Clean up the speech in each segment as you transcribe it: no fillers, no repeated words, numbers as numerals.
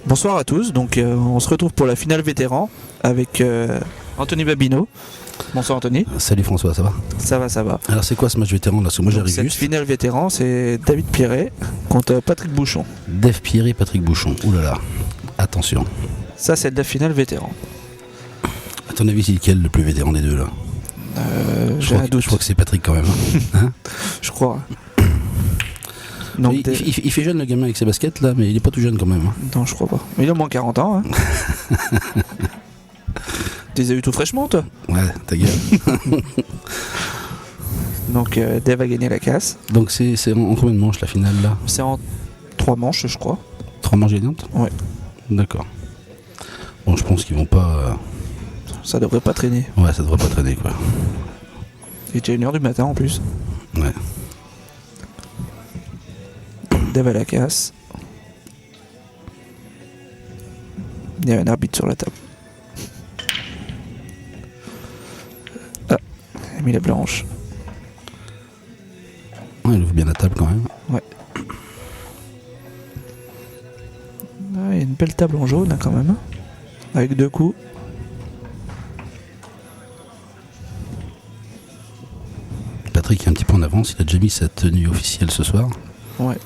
Bonsoir à tous, donc on se retrouve pour la finale vétéran avec Anthony Babineau. Bonsoir Anthony. Salut François, ça va? Ça va. Alors c'est quoi ce match vétéran là? Parce que moi j'arrive Cette juste. finale vétéran, c'est David Pierret contre Patrick Bouchon. Dave Pierret, Patrick Bouchon. Ouh là là, attention. Ça c'est de la finale vétéran. À ton avis, c'est lequel le plus vétéran des deux là? J'ai un doute. Je crois que c'est Patrick quand même. Hein? Je crois. Donc, il fait jeune le gamin avec ses baskets là, mais il est pas tout jeune quand même. Non, je crois pas. Mais il a moins 40 ans. Hein. Tu les as eu tout fraîchement toi? Ouais, ta gueule. Donc Dave a gagné la casse. Donc c'est en combien de manches la finale là? C'est en 3 manches je crois. 3 manches gagnantes? Ouais. D'accord. Bon, je pense qu'ils vont pas. Ça devrait pas traîner. Ouais, ça devrait pas traîner quoi. Il était 1h du matin en plus. Ouais. Dave à la casse. Il y a un arbitre sur la table. Ah, il a mis la blanche. Ouais, il ouvre bien la table quand même. Ouais. Ah, il y a une belle table en jaune hein, quand même. Hein, avec 2 coups. Patrick est un petit peu en avance, il a déjà mis sa tenue officielle ce soir. Ouais.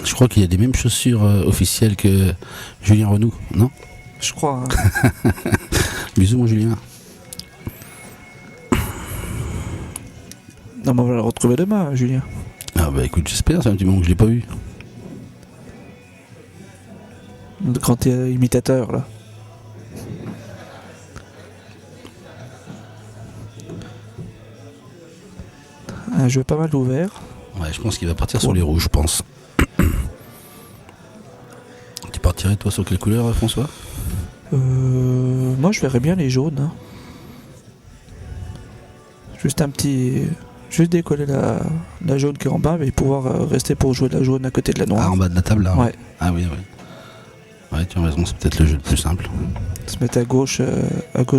Je crois qu'il y a les mêmes chaussures officielles que Julien Renou, non? Je crois. Hein. Bisous mon Julien. Non mais on va le retrouver demain, Julien. Ah bah écoute, j'espère, c'est un petit moment que je l'ai pas vu. Quand t'es imitateur là. Un jeu pas mal ouvert. Ouais, je pense qu'il va partir sur les rouges, je pense. Tu partirais toi sur quelle couleur, François? Moi je verrais bien les jaunes. Hein. Juste un petit... Juste décoller la jaune qui est en bas et pouvoir rester pour jouer la jaune à côté de la noire. Ah, en bas de la table là? Ouais. Ah oui, oui. Ouais, tu as raison, c'est peut-être le jeu le plus simple. Se mettre à gauche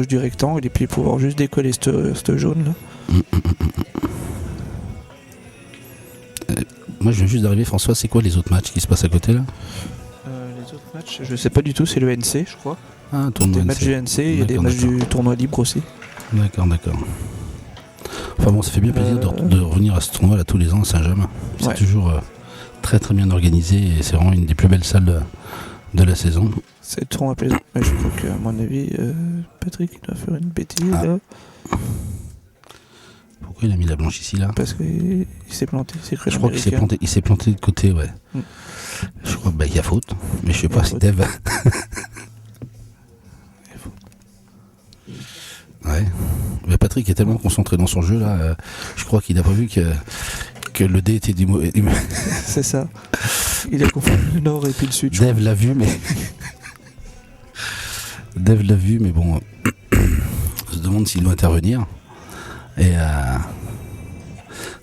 du rectangle et puis pouvoir juste décoller cette jaune là. Moi je viens juste d'arriver, François, c'est quoi les autres matchs qui se passent à côté là? Les autres matchs, je sais pas du tout, c'est le NC je crois. Ah, tournoi Des matchs du NC, il y a des matchs du tournoi libre aussi. D'accord. Enfin bon, ça fait bien plaisir de revenir à ce tournoi là tous les ans à Saint-James. C'est Ouais. toujours très très bien organisé et c'est vraiment une des plus belles salles de la saison. C'est le tournoi plaisant. Mais je crois qu'à mon avis, Patrick il doit faire une bêtise là. Pourquoi il a mis la blanche ici là? Parce qu'il s'est planté, il s'est cru Je crois qu'il s'est planté de côté, ouais. Je crois qu'il y a faute, mais je sais pas si Dave. Ouais. Mais Patrick est tellement concentré dans son jeu là, je crois qu'il n'a pas vu que le dé était du mauvais. C'est ça. Il a confondu le nord et puis le sud. Dave l'a vu, mais bon, on se demande s'il doit intervenir. Et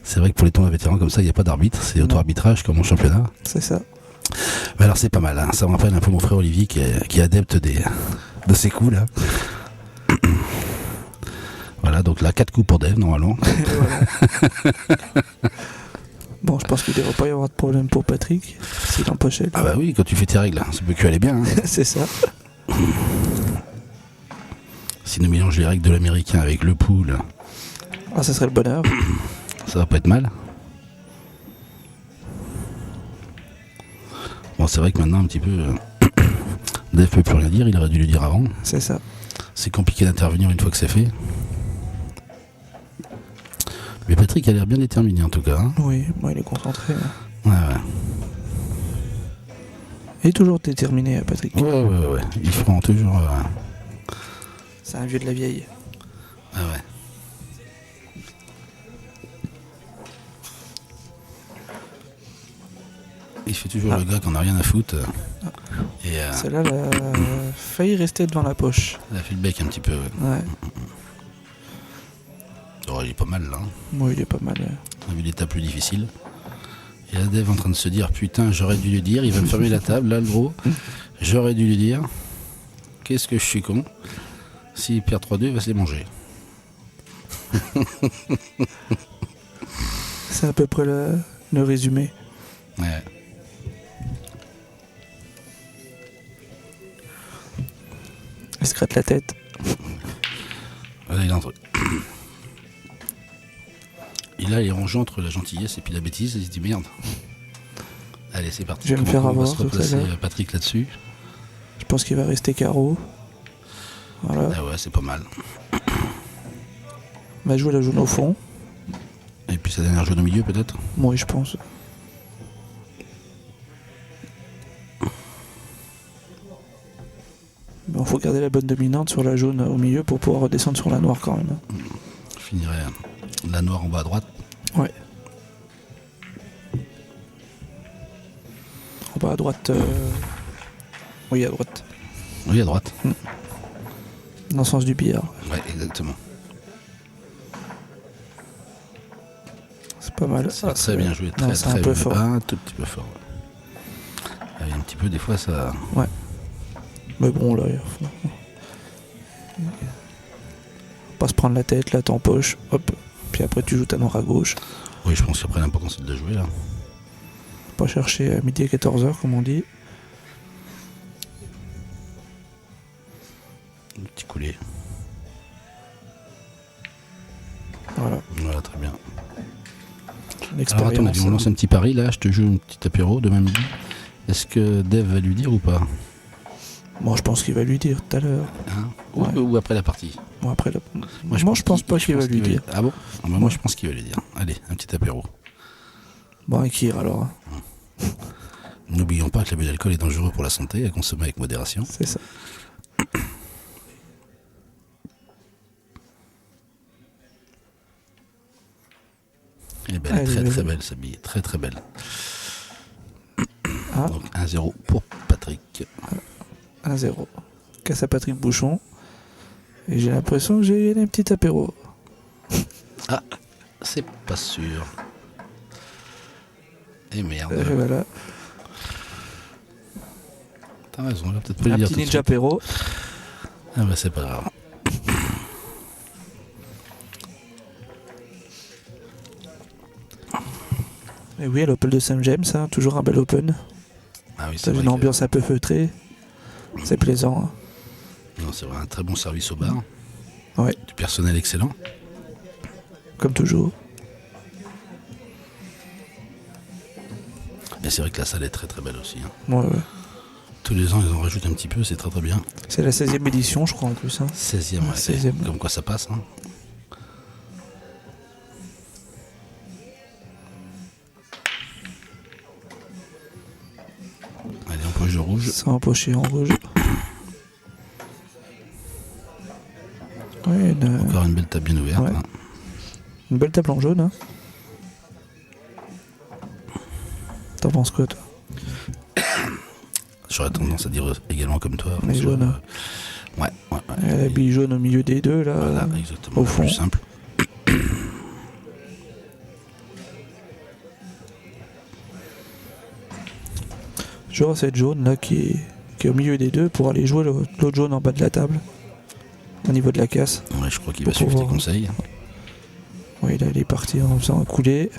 c'est vrai que pour les tournois vétérans comme ça, il n'y a pas d'arbitre, c'est auto-arbitrage comme en championnat. C'est ça. Mais alors c'est pas mal, hein. Ça me rappelle un peu mon frère Olivier qui est adepte de ces coups là. Voilà, donc là 4 coups pour Dave normalement. Bon, je pense qu'il ne devrait pas y avoir de problème pour Patrick s'il empochait. Ah bah oui, quand tu fais tes règles, ça peut que aller bien. Hein. C'est ça. Si nous mélangeons les règles de l'américain avec le pool, Ah, ça serait le bonheur. ça va pas être mal. Bon, c'est vrai que maintenant un petit peu, Dave peut plus rien dire, il aurait dû le dire avant. C'est ça. C'est compliqué d'intervenir une fois que c'est fait. Mais Patrick a l'air bien déterminé en tout cas. Hein. Oui, moi il est concentré. Hein. Ouais. Il est toujours déterminé, Patrick. Ouais. Ils feront toujours. C'est un vieux de la vieille. Ah ouais. Il fait toujours le gars qu'on n'a rien à foutre. Et Celle-là, elle a failli rester devant la poche. elle a fait le bec un petit peu. Ouais. Ouais. Oh, il est pas mal là. Hein. Moi, il est pas mal. On a vu l'étape plus difficile. Et là, Dave en train de se dire putain, j'aurais dû lui dire. Il va me fermer la table, là, le gros. J'aurais dû lui dire. Qu'est-ce que je suis con. S'il perd 3-2, il va se les manger. C'est à peu près le résumé. Ouais. gratte la tête. Voilà, il a un truc. Et là, il range entre la gentillesse et puis la bêtise, il se dit merde. Allez, c'est parti. Je vais me faire on va avoir, se tout replacer à l'heure. Patrick là-dessus. Je pense qu'il va rester carreau. Voilà. Ah ouais, c'est pas mal. On va jouer la jaune au fond. Et puis sa dernière jaune au milieu, peut-être. Moi, je pense. Bon, faut garder la bonne dominante sur la jaune au milieu pour pouvoir redescendre sur la noire quand même. Je finirai la noire en bas à droite. Ouais. En bas à droite. Oui, à droite. Oui, à droite. Dans le sens du billard. Ouais, exactement. C'est pas mal. C'est très bien joué, Non, très c'est très un peu bien. fort. Un tout petit peu fort. Ouais. Un petit peu, des fois, ça. Ouais. Mais bon, là, faut pas se prendre la tête, là t'empoches, hop. Puis après tu joues ta noire à gauche. Oui, je pense qu'après l'important c'est de la jouer là. Pas chercher à midi à 14h comme on dit. Un petit coulet. Voilà. Voilà, très bien. Alors L'expérience. attends, on lance un petit pari là, je te joue un petit apéro demain midi. Est-ce que Dave va lui dire ou pas? Moi je pense qu'il va lui dire tout à l'heure. Hein Ouais. Ou après la partie? Bon après là. Moi, je pense pas qu'il va lui dire. Ah bon? Ah bah, moi je pense qu'il va lui dire. Allez, un petit apéro. Bon un kir alors. Hein. N'oublions pas que l'abus d'alcool est dangereux pour la santé, à consommer avec modération. C'est ça. Et ben, elle est Allez, très vas-y. très belle sa bille, très très belle. Ah, Donc 1-0 pour Patrick. 1-0. Casse à Patrick Bouchon. Et j'ai l'impression que j'ai eu un petit apéro. Ah, c'est pas sûr. Et merde. Voilà. T'as raison, on va peut-être pas lui Un dire petit tout de ninja suite. apéro. Ah bah c'est pas grave. Et oui, à l'Open de Saint James, hein, toujours un bel Open. Ah oui, c'est C'est vrai une ambiance un peu feutrée. C'est plaisant. Hein. Non, c'est vrai, un très bon service au bar. Ouais, Du personnel excellent. comme toujours. Et c'est vrai que la salle est très très belle aussi. Hein. Ouais, ouais. Tous les ans, ils en rajoutent un petit peu, c'est très très bien. C'est la 16e édition, je crois, en plus. Hein. 16e, ouais. 16e. Comme quoi ça passe. Hein. Allez, on poche de rouge. Ça empoché en rouge. Ouais, Encore une belle table bien ouverte. Ouais. Hein. une belle table en jaune. Hein. T'en penses quoi, toi? J'aurais tendance à dire également comme toi. Les François, jaunes, hein. Ouais, ouais, ouais. La bille jaune au milieu des deux, là. Voilà, exactement. au le fond. plus simple. Genre cette jaune, là, qui est au milieu des deux pour aller jouer l'autre jaune en bas de la table. Au niveau de la casse. Ouais, je crois qu'il Pour va suivre tes pouvoir- conseils. Oui, là, il est parti en faisant un couler.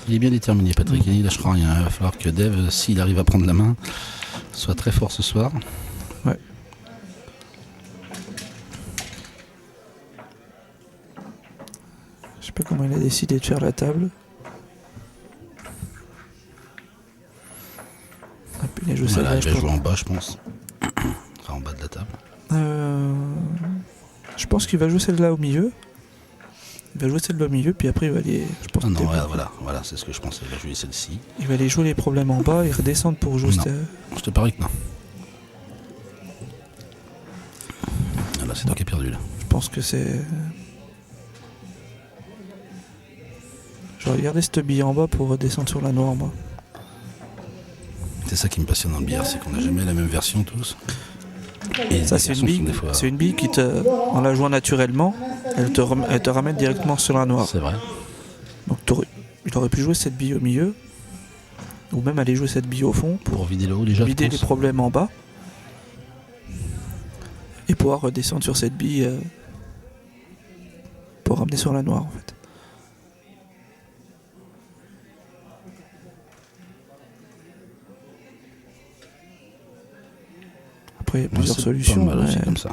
Il est bien déterminé, Patrick. Il lâchera rien. Il va falloir que Dave, s'il arrive à prendre la main, soit très fort ce soir. Ouais. Je sais pas comment il a décidé de faire la table. Ah, puis il a joué Voilà, celle-là, il je va pense. jouer en bas, je pense. Enfin, en bas de la table. Je pense qu'il va jouer celle-là au milieu. Il va jouer celle-là au milieu, puis après il va aller. Je pense Ah non, que voilà, c'est ce que je pensais. Il va jouer celle-ci. il va aller jouer les problèmes en bas et redescendre pour jouer. Non. Je te parie que non. Ah là, c'est toi qui as perdu, là. Je pense que c'est. Je vais regarder cette bille en bas pour redescendre sur la noire, moi. C'est ça qui me passionne dans le billard, c'est qu'on n'a jamais la même version tous. Et Ça, les c'est versions une sont bille. des fois- C'est une bille qui te, en la jouant naturellement, elle te ramène directement sur la noire. C'est vrai. Donc il aurait pu jouer cette bille au milieu, ou même aller jouer cette bille au fond pour Pour vider le haut déjà. vider je les pense. problèmes en bas et pouvoir redescendre sur cette bille pour ramener sur la noire en fait. Après, il y a Ouais, plusieurs c'est solutions. pas mal aussi mais- comme ça.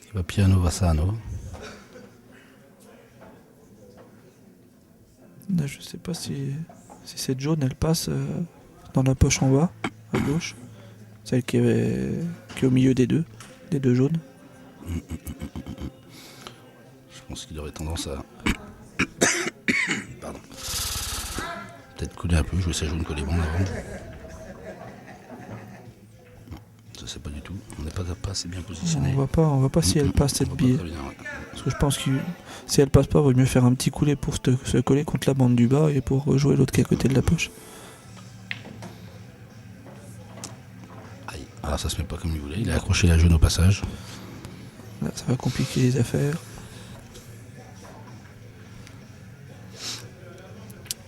Il va piano, va sano. Là, je sais pas si cette jaune, elle passe dans la poche en bas, à gauche. Celle qui est au milieu des deux jaunes. Je pense qu'il aurait tendance à. Pardon. Peut-être coller un peu, jouer sa jaune coller bon avant. Je sais pas du tout. On n'est pas assez bien positionné. On voit pas si elle passe cette On voit pas bille. très bien, ouais. Parce que je pense que si elle passe pas, il vaut mieux faire un petit coulet pour se coller contre la bande du bas et pour jouer l'autre qui est à côté de la poche. Aïe. Alors ça se met pas comme il voulait. Il a accroché la jaune au passage. Là, ça va compliquer les affaires.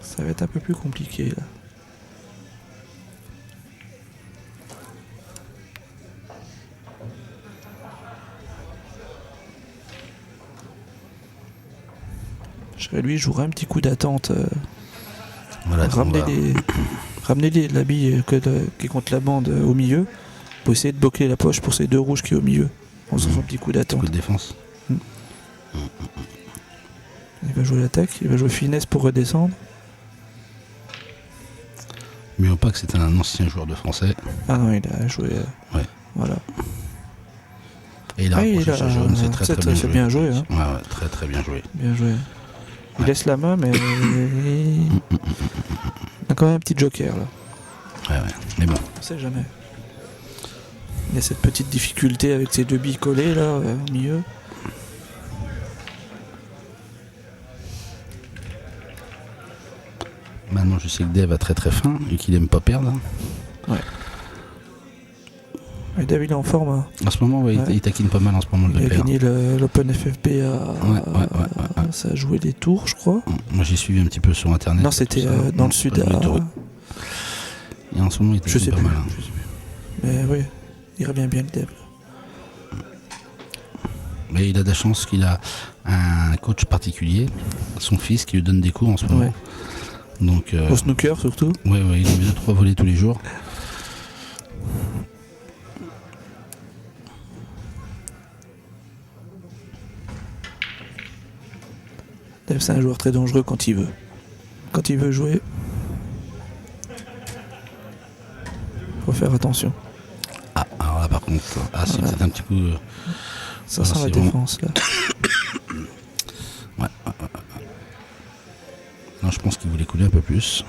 Ça va être un peu plus compliqué là. Lui, je jouerais un petit coup d'attente. Voilà, Ramener la bille qui est contre la bande au milieu pour essayer de bloquer la poche pour ces deux rouges qui est au milieu. En faisant un petit coup d'attente. coup de défense. Il va jouer l'attaque, il va jouer finesse pour redescendre. Mais pas que c'est un ancien joueur de français. Ah non, il a joué. Ouais. Voilà. Et il a rapproché sa jaune, c'est très bien joué. Bien joué. Hein. Ouais, très très bien joué. Bien joué. Il laisse la main, mais il a quand même un petit joker là. Ouais, mais bon. On sait jamais. Il y a cette petite difficulté avec ces deux billes collées là au milieu. Maintenant, je sais que Dave a très très faim et qu'il aime pas perdre. Et Dave il est en forme. Hein. En ce moment, ouais, Ouais. il taquine pas mal en ce moment Il le a père. gagné l'Open FFP Ouais. ça a joué des tours, je crois. Moi, j'ai suivi un petit peu sur internet. Non, c'était tout ça. dans le sud. Pas joué tôt. Et en ce moment, il Je taquine sais pas plus. mal. Hein. Je sais plus. Mais oui, il revient bien le Dave. Mais il a de la chance qu'il a un coach particulier, son fils, qui lui donne des cours en ce moment. Ouais. Donc, Au snooker surtout. ouais, il lui met 2-3 volets tous les jours. Dave, c'est un joueur très dangereux quand il veut. Quand il veut jouer, faut faire attention. Ah, alors là, par contre, c'est peut-être un petit peu. Ça Ah, sent la c'est bon. défense là. Ouais. Non, je pense qu'il voulait couler un peu plus.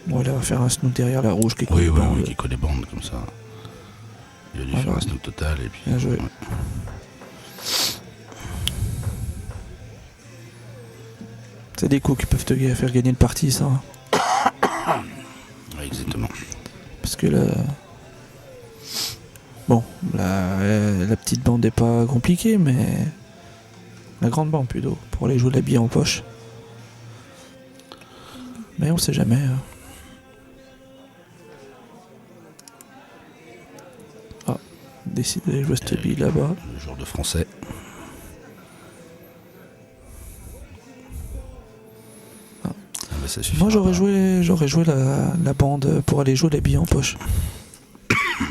Bon, il va faire un snook derrière la rouge qui Oui, coule pas. qui colle les bandes comme ça. Il a dû faire un snook total et puis. Bien joué. Ouais. C'est des coups qui peuvent te faire gagner le parti, ça. Hein. Ouais, exactement. Parce que là. Bon, la petite bande est pas compliquée, mais. La grande bande plutôt, pour aller jouer la bille en poche. Mais on sait jamais. Hein. Ah, décide d'aller jouer cette bille là-bas. Le joueur de français. Ah. Ah, bah, ça suffira Moi j'aurais pas. joué la bande pour aller jouer la bille en poche.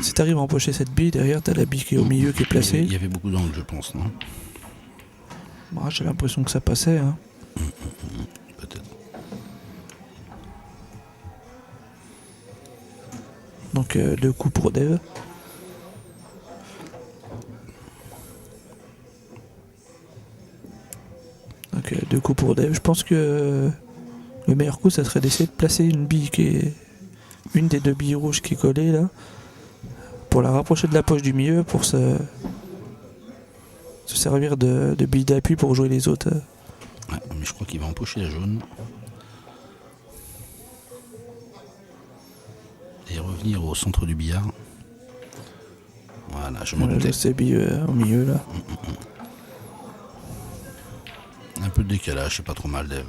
Si t'arrives à empocher cette bille, derrière t'as la bille qui est au milieu qui est placée. Il y avait beaucoup d'angles, je pense, non? Moi j'ai l'impression que ça passait. Hein. Peut-être. Donc 2 coups pour Dave. Donc 2 coups pour Dave. Je pense que le meilleur coup ça serait d'essayer de placer une bille qui est une des deux billes rouges qui est collée là. Pour la rapprocher de la poche du milieu pour se servir de bille d'appui pour jouer les autres. Ouais, mais je crois qu'il va empocher la jaune. Et revenir au centre du billard. Voilà, je m'en doutais. Ces billes au milieu là. Un peu de décalage, c'est pas trop mal, Dave.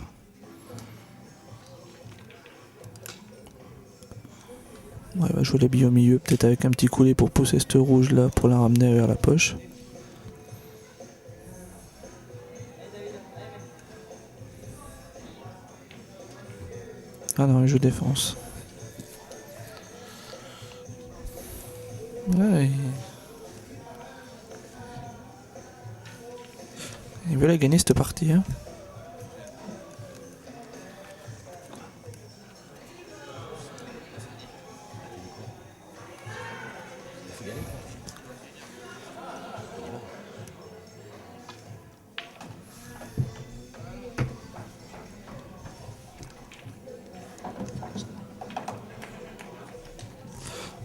Ouais, il va jouer la bille au milieu, peut-être avec un petit coulet pour pousser cette rouge là pour la ramener vers la poche. Ah non, il joue défense. Ouais, il veut la gagner cette partie. Hein.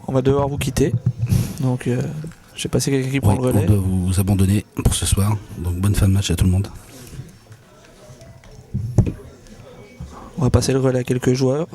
On va devoir vous quitter. Donc, je sais pas si quelqu'un qui prend le relais. On doit vous abandonner pour ce soir. Donc bonne fin de match à tout le monde. On va passer le relais à quelques joueurs.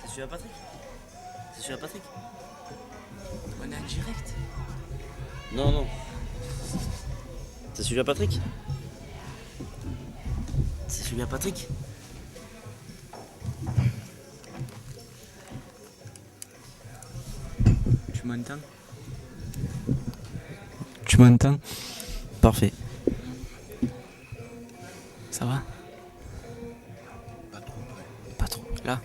C'est celui-là Patrick? C'est celui-là Patrick? On est en direct? Non, non. C'est celui-là Patrick? C'est celui-là Patrick? Tu m'entends? Tu m'entends? Parfait. Ça va? Pas trop. Là?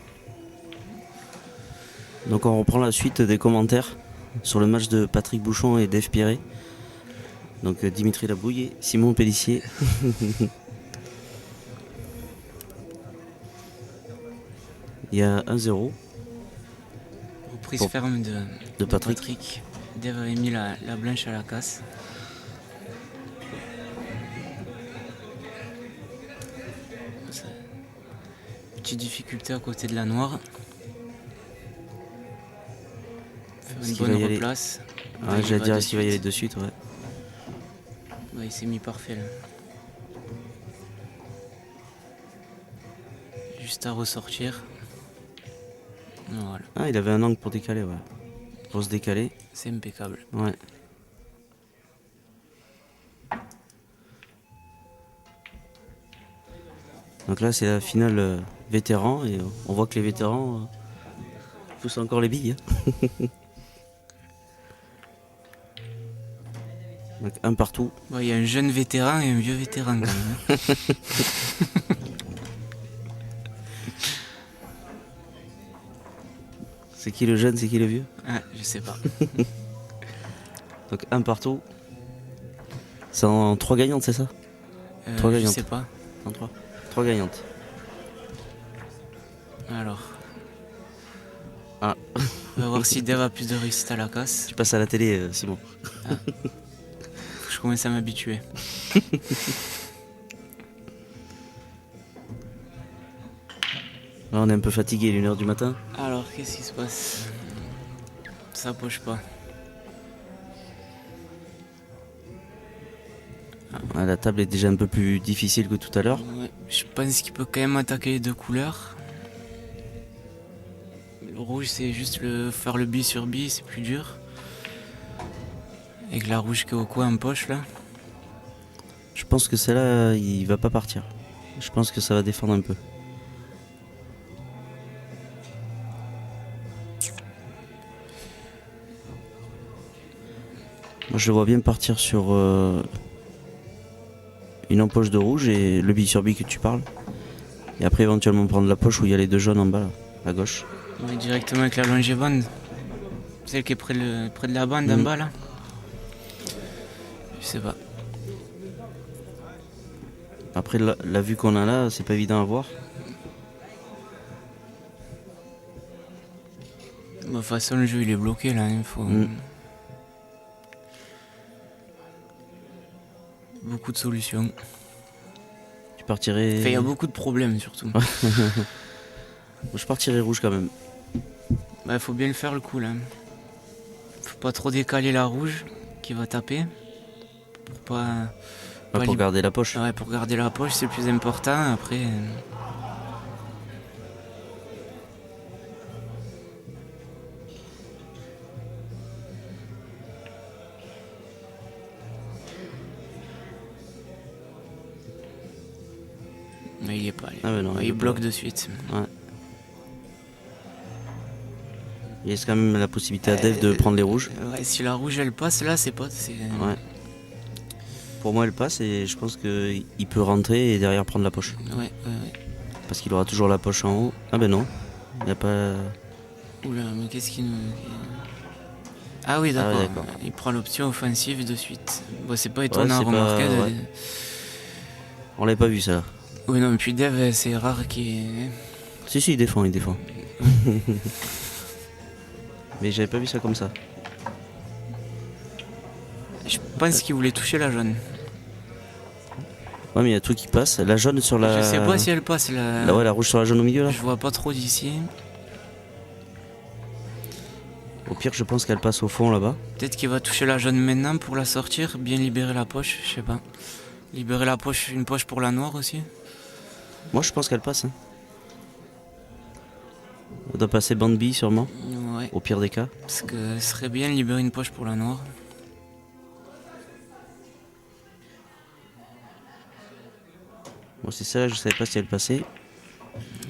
Donc on reprend la suite des commentaires sur le match de Patrick Bouchon et Dave Piré. Donc Dimitri Labouille et Simon Pellissier. Il y a 1-0 Reprise Bon. ferme de Patrick. Dave avait mis la blanche à la casse. Petite difficulté à côté de la noire. Faire Est-ce une qu'il va bonne y aller replace. Ouais, il j'allais va dire de est-ce qu'il va y aller suite. de suite, ouais. Ouais, il s'est mis parfait là. Juste à ressortir. Voilà, Ah, il avait un angle pour décaler, ouais. Pour se décaler, c'est impeccable. ouais. Donc là, c'est la finale vétéran et on voit que les vétérans poussent encore les billes. Hein. Donc un partout. Bon, il y a un jeune vétéran et un vieux vétéran quand même. Hein. C'est qui le jeune, c'est qui le vieux? Ah, je sais pas. Donc un partout. C'est en 3 gagnantes, c'est ça? Trois Je gagnantes. sais pas. En 3. 3 gagnantes. Alors. Ah. On va voir si Dave a plus de réussite à la casse. Tu passes à la télé, Simon. commence à m'habituer. Là, on est un peu fatigué, il est 1h du matin. Alors, qu'est-ce qui se passe? Ça poche pas. Ah, la table est déjà un peu plus difficile que tout à l'heure. Ouais, je pense qu'il peut quand même attaquer les deux couleurs. Le rouge, c'est juste faire le bille sur bille, c'est plus dur. Avec la rouge qui est au coin en poche là. Je pense que celle-là, il va pas partir. Je pense que ça va défendre un peu. Moi, je le vois bien partir sur une empoche de rouge et le bille sur bille que tu parles. Et après, éventuellement, prendre la poche où il y a les deux jaunes en bas, là, à gauche. Ouais, directement avec la longébande. Celle qui est près de la bande en bas là. Je sais pas. Après, la vue qu'on a là, c'est pas évident à voir. De toute façon, le jeu il est bloqué là. Il faut. Beaucoup de solutions. Tu partirais. Enfin, il y a beaucoup de problèmes surtout. Je partirais rouge quand même. Bah, faut bien le faire le coup là. Faut pas trop décaler la rouge qui va taper. Pour pas. Ouais, pour garder la poche. Ouais, pour garder la poche, c'est le plus important. Après. Mais il y est pas. Ah, mais non, il bloque de suite. Ouais. Il y a quand même la possibilité à Dave de prendre les rouges. Ouais, si la rouge elle passe là, c'est pas. Ouais. Pour moi, elle passe et je pense qu'il peut rentrer et derrière prendre la poche. Ouais. Parce qu'il aura toujours la poche en haut. Ah ben non, il n'y a pas... Oula, mais qu'est-ce qu'il nous... Ah oui, d'accord. Ah ouais, d'accord. Il prend l'option offensive de suite. Bon, c'est pas Ouais, étonnant à c'est remarquer. pas- ouais. On l'avait pas vu ça. Oui, non, mais puis Dev, c'est rare qu'il... Si, il défend. Mais j'avais pas vu ça comme ça. Je pense qu'il voulait toucher la jaune. Ouais, mais il y a tout qui passe. La jaune sur la... Je sais pas si elle passe là. Là, ouais, la rouge sur la jaune au milieu là. Je vois pas trop d'ici. Au pire, je pense qu'elle passe au fond là-bas. Peut-être qu'il va toucher la jaune maintenant pour la sortir, bien libérer la poche, je sais pas. Libérer la poche, une poche pour la noire aussi. Moi, je pense qu'elle passe. Hein. Elle doit passer bande bille sûrement, Ouais. au pire des cas. Parce que ce serait bien de libérer une poche pour la noire. Moi, c'est celle-là, je savais pas si elle passait.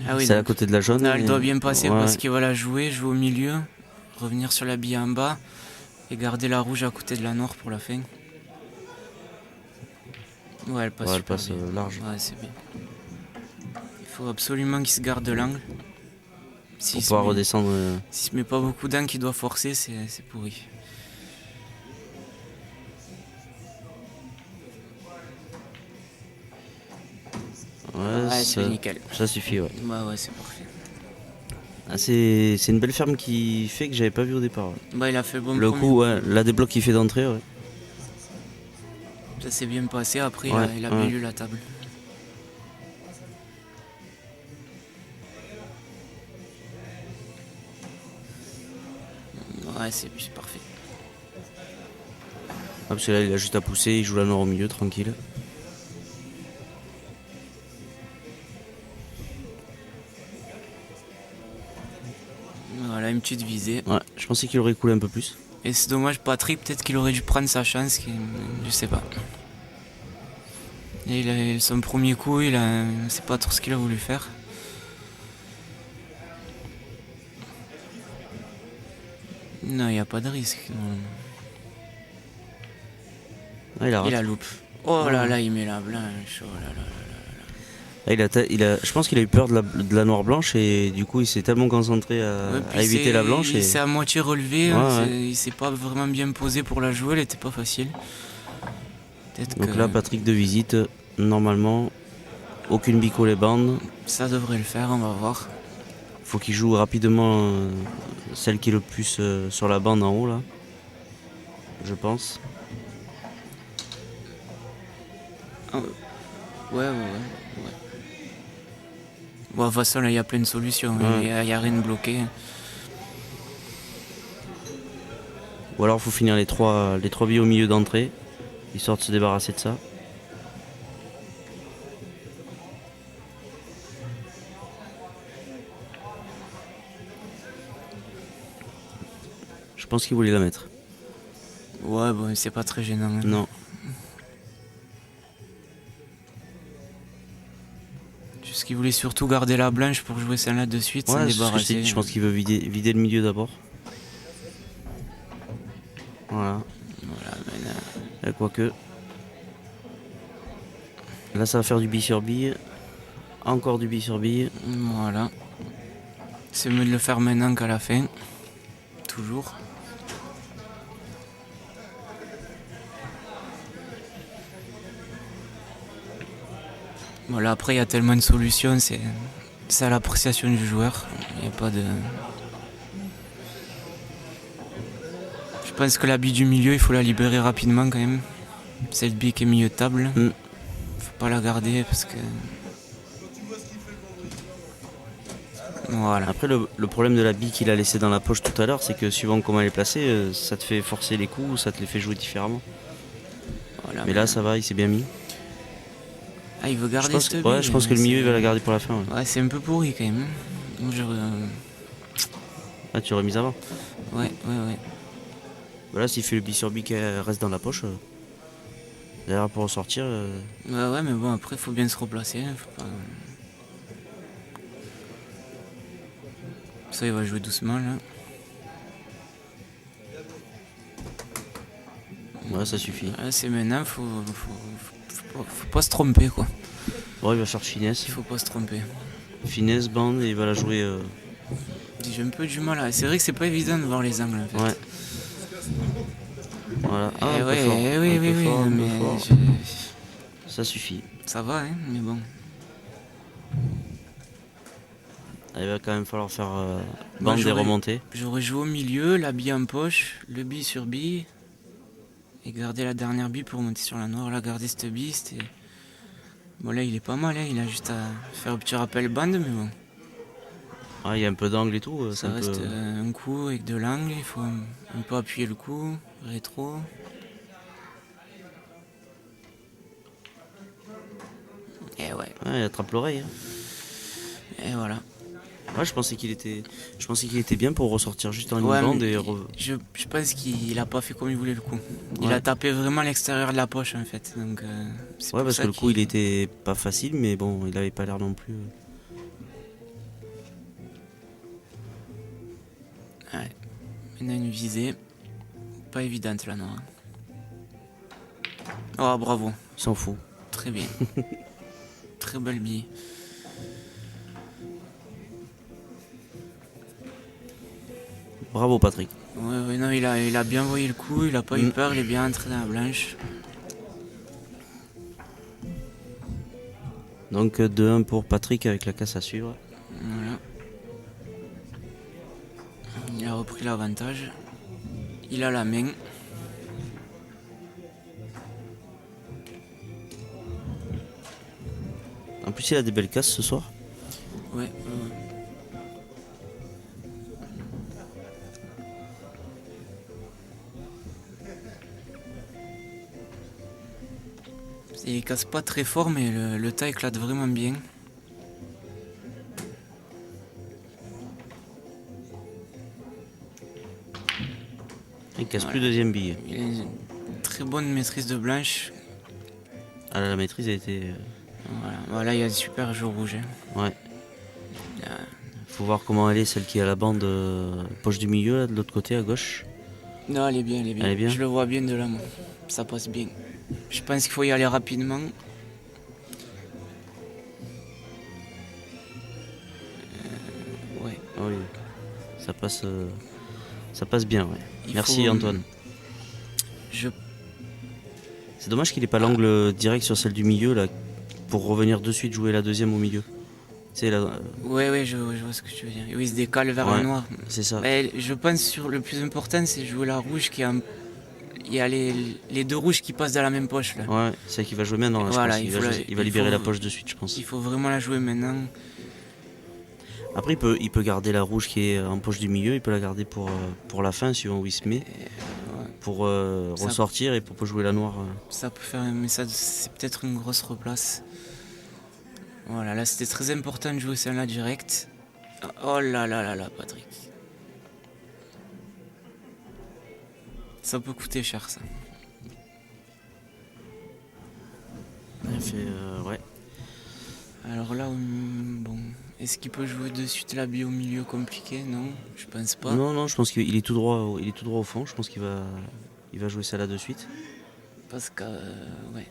Ah oui, C'est à donc, côté de la jaune. elle et- doit bien passer Ouais. parce qu'il va la jouer au milieu, revenir sur la bille en bas et garder la rouge à côté de la noire pour la fin. Ouais, elle passe Ouais, elle super passe, bien. large. Ouais, c'est bien. Il faut absolument qu'il se garde de l'angle. Pour S'il se pouvoir met- redescendre. S'il se met pas beaucoup d'angle qu'il doit forcer, c'est pourri. Ouais, c'est nickel. ça suffit, ouais. Ouais, c'est parfait. Ah, c'est une belle ferme qui fait que j'avais pas vu au départ. Ouais. Bah, il a fait le bon Le premier coup, ouais, la débloque qu'il fait d'entrée, ouais. Ça s'est bien passé, après Ouais, il a ouais. bien lu la table. Ouais, c'est parfait. Ah, parce que là, il a juste à pousser, il joue la noire au milieu, tranquille. Voilà, une petite visée. Ouais, je pensais qu'il aurait coulé un peu plus. Et c'est dommage, Patrick, peut-être qu'il aurait dû prendre sa chance, je sais pas. Et il a son premier coup, c'est pas trop ce qu'il a voulu faire. Non, il n'y a pas de risque. Ah, il a Il raté. la loupe. Oh là là, il met la blanche. Oh là là. Ah, je pense qu'il a eu peur de la noire blanche et du coup il s'est tellement concentré Ouais, puis à éviter la blanche. Il s'est à moitié relevé, Ouais, il s'est pas vraiment bien posé pour la jouer, elle était pas facile. Donc là, Patrick de visite, normalement, aucune bico les bandes. Ça devrait le faire, on va voir. Faut qu'il joue rapidement celle qui est le plus sur la bande en haut là. Je pense. Ah, ouais. Bon, de toute façon, là, il y a plein de solutions. Il Ouais. n'y a rien de bloqué. Ou alors faut finir les trois billes au milieu d'entrée, histoire de se débarrasser de ça. Je pense qu'il voulait la mettre. Ouais, bon, c'est pas très gênant. Hein. Non. Juste qu'il voulait surtout garder la blanche pour jouer celle-là de suite, s'en Ouais, c'est ce que je t'ai débarrasser. dit, je pense qu'il veut vider le milieu d'abord. Voilà. Voilà, maintenant. Quoique. Là ça va faire du bille sur bille. Encore du bille sur bille. Voilà. C'est mieux de le faire maintenant qu'à la fin. Toujours. Voilà, après il y a tellement de solutions, c'est à l'appréciation du joueur. Il n'y a pas de. Je pense que la bille du milieu, il faut la libérer rapidement quand même. Cette bille qui est milieu de table. Faut pas la garder parce que. Voilà. Après le problème de la bille qu'il a laissée dans la poche tout à l'heure, c'est que suivant comment elle est placée, ça te fait forcer les coups ou ça te les fait jouer différemment. Voilà, Mais là ça va, il s'est bien mis. Ah, il veut Je garder pense, cette ouais, bille, je pense que le milieu il va la garder pour la fin. Ouais. Ouais, c'est un peu pourri quand même. Moi, Ah, tu aurais mis avant. Ouais. Voilà, s'il fait le bille sur bille qui reste dans la poche, derrière pour ressortir. Ouais, mais bon, après, faut bien se replacer. Hein, faut pas... Ça, il va jouer doucement là. Ouais, ça suffit. Ah, c'est maintenant, faut pas se tromper quoi. Bon, il va chercher finesse. Il faut pas se tromper. Finesse, bande, et il va la jouer. J'ai un peu du mal à. C'est vrai que c'est pas évident de voir les angles en fait. Ouais. Voilà. Ah, un peu ouais, fort. oui, Un peu fort, un peu mais fort. Ça suffit. ça va, hein, mais bon. Il va quand même falloir faire bande et remonter. J'aurais joué au milieu, la bille en poche, le bille sur bille, et garder la dernière bille pour monter sur la noire. Là, garder cette bille, c'était. Bon, là, il est pas mal, hein, il a juste à faire un petit rappel bande, mais bon. Ah, il y a un peu d'angle et tout. Ça reste un coup avec de l'angle, il faut un peu appuyer le coup, rétro. Et ouais. Ouais, il attrape l'oreille. Hein. Et voilà. Ouais, je pensais qu'il était bien pour ressortir juste en une Ouais, bande mais et. je pense qu'il a pas fait comme il voulait le coup. Il Ouais. a tapé vraiment à l'extérieur de la poche en fait. Donc, c'est Ouais, pour parce ça que le coup il était pas facile, mais bon, il avait pas l'air non plus. Ouais. Maintenant une visée. Pas évidente là, non. Oh, bravo. Il s'en fout. Très bien. Très belle bille. Bravo Patrick. Ouais, non, il a bien voyé le coup, il a pas eu peur, il est bien entré dans la blanche. Donc 2-1 pour Patrick avec la casse à suivre. Voilà. Il a repris l'avantage. Il a la main. En plus il a des belles casses ce soir. Ouais. Il casse pas très fort, mais le tas éclate vraiment bien. Il casse plus deuxième bille. Il a une très bonne maîtrise de blanche. Ah, la maîtrise a été. Voilà, il y a des super jeux rouges. Hein. Ouais. Faut voir comment elle est, celle qui a la bande poche du milieu, là, de l'autre côté à gauche. Non, elle est bien, elle est bien. Elle est bien. Je le vois bien de là, moi. Ça passe bien. Je pense qu'il faut y aller rapidement. Ouais. Ah oui. Ça passe bien, ouais. Il Merci faut, Antoine. C'est dommage qu'il ait pas l'angle direct sur celle du milieu là, pour revenir de suite jouer la deuxième au milieu. Tu sais, là, Ouais, je vois ce que tu veux dire. Oui, il se décale vers Ouais. le noir. c'est ça. Mais je pense sur le plus important, c'est jouer la rouge qui a il y a les deux rouges qui passent dans la même poche là. Ouais, c'est ça qui va jouer maintenant. Là, Voilà, je pense. Il va libérer la poche de suite, je pense. Il faut vraiment la jouer maintenant. Après, il peut garder la rouge qui est en poche du milieu, il peut la garder pour la fin, suivant où il se met, pour ressortir et pour jouer la noire. Ça peut faire, mais ça c'est peut-être une grosse replace. Voilà, là c'était très important de jouer celle-là direct. Oh là là là là, Patrick. Ça peut coûter cher ça. Il fait, ouais. Alors là, bon, est-ce qu'il peut jouer de suite la bille au milieu compliqué? Non, je pense pas. Non, je pense qu'il est tout droit, au fond. Je pense qu'il va jouer celle-là de suite. Parce que, ouais.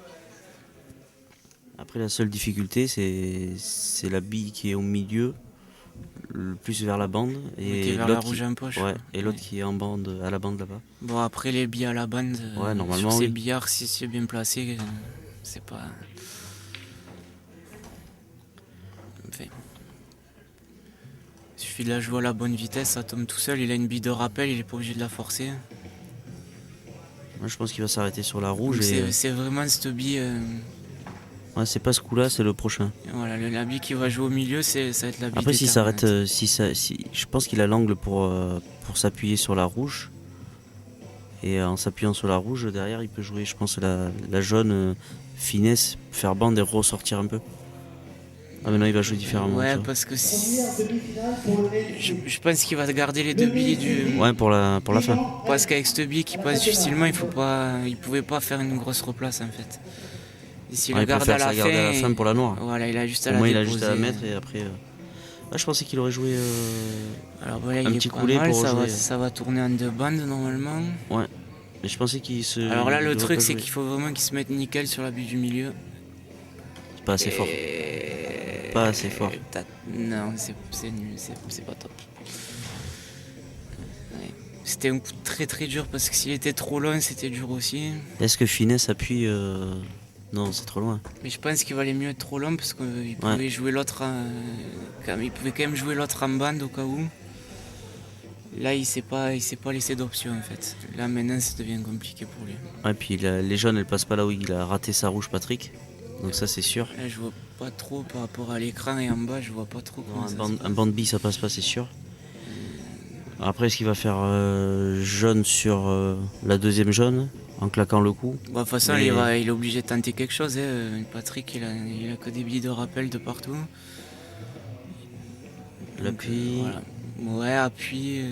Après, la seule difficulté, c'est la bille qui est au milieu, le plus vers la bande, et qui est vers la rouge en poche. Ouais, et l'autre qui est en bande, à la bande là-bas. Bon, après les billes à la bande, ouais, normalement, sur ces oui. billards, si c'est bien placé, c'est pas. Enfin, il suffit de la jouer à la bonne vitesse, ça tombe tout seul. Il a une bille de rappel, il est pas obligé de la forcer. Moi, je pense qu'il va s'arrêter sur la rouge. C'est vraiment cette bille. Ouais, c'est pas ce coup-là, c'est le prochain. Voilà, la bille qui va jouer au milieu, ça va être la bille. Après, s'il s'arrête, je pense qu'il a l'angle pour s'appuyer sur la rouge. Et en s'appuyant sur la rouge, derrière, il peut jouer, je pense, la jaune finesse, faire bande et ressortir un peu. Ah, maintenant, il va jouer différemment. Ouais, parce que je pense qu'il va garder les deux billes du. Ouais, pour la fin. Parce qu'avec cette bille qui passe difficilement, il pouvait pas faire une grosse replace en fait. Et s'il la garde à la fin pour la noire. Voilà, il a juste à la déposer. il a juste à la mettre et après. Je pensais qu'il aurait joué alors voilà, un petit coulé pour jouer. Ça va tourner en deux bandes normalement. Ouais. Mais je pensais qu'il se. Alors là, le truc, c'est qu'il faut vraiment qu'il se mette nickel sur la bille du milieu. C'est pas assez fort. Pas assez fort. Non, c'est nul, c'est pas top. Ouais. C'était un coup très très dur parce que s'il était trop loin, c'était dur aussi. Est-ce que finesse appuie Non, c'est trop loin. Mais je pense qu'il valait mieux être trop loin parce qu'il pouvait jouer l'autre. Il pouvait quand même jouer l'autre en bande au cas où. Là, il s'est pas laissé d'option en fait. Là, maintenant, ça devient compliqué pour lui. Ouais, puis les jaunes, elles passent pas là où il a raté sa rouge, Patrick. Donc ça, c'est sûr. Là, je vois pas trop par rapport à l'écran et en bas, je vois pas trop comment un banc de billes, ça passe pas, c'est sûr. Après, est-ce qu'il va faire jaune sur la deuxième jaune en claquant le coup? De toute façon, il est obligé de tenter quelque chose. Hein. Patrick, il a que des billes de rappel de partout. L'appui. Voilà. Ouais, appui.